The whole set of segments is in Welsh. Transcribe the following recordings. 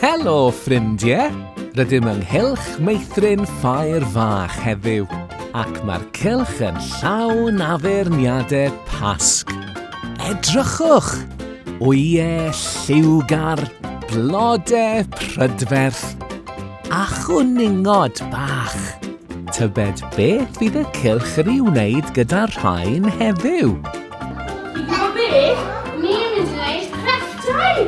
Helo, ffrindiau! Rydym ynghylch meithrin ffair fach heddiw, ac mae'r cylch yn llawn addurniadau Pasg. Edrychwch! Wyau, lliwgar, blodau prydferth, a chwningod bach. Tybed beth fydd y cylch yn ei wneud gyda'r rhain heddiw? Fi'n beth? Ni'n mynd i wneud crefftau!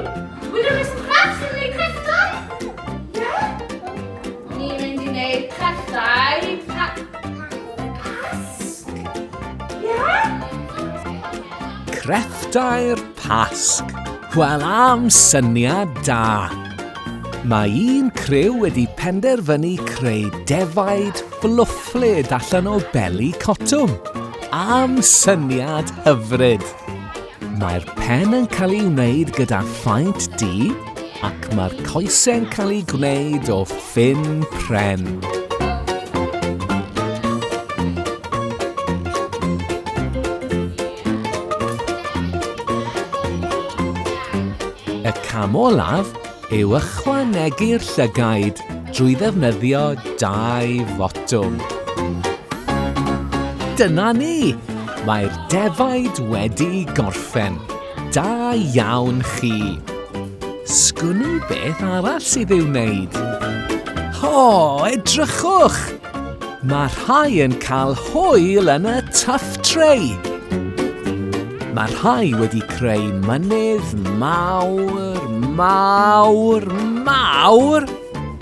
Wydyn nhw'n crefft yn wneud crefftau? Ie? Ni'n mynd i wneud crefftau Pasg. Ie? Crefftau'r Pasg. Wel am syniad da. Mae un criw wedi penderfynu creu defaid fflwfflyd allan o beli cotwm. Am syniad hyfryd. Mae'r pen yn cael ei wneud gyda phaint du ac mae'r coesau'n cael ei gwneud o ffyn pren. Y cam olaf yw ychwanegu'r llygaid drwy ddefnyddio dau fotwm. Dyna ni! Mae'r defaid wedi gorffen. Da iawn chi. Sgwni beth arall sydd i'w wneud. Edrychwch! Mae rhai yn cael hwyl yn y tuff tray. Mae rhai wedi creu mynydd mawr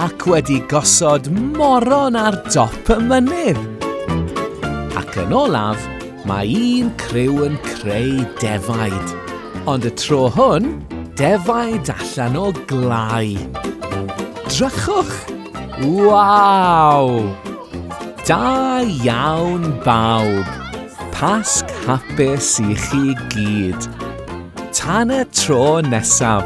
ac wedi gosod moron ar dop y mynydd. Ac yn olaf, mae un criw yn creu defaid, ond y tro hwn, defaid allan o glai. Drychwch! Waw! Da iawn bawb! Pasg hapus i chi gyd. Tan y tro nesaf.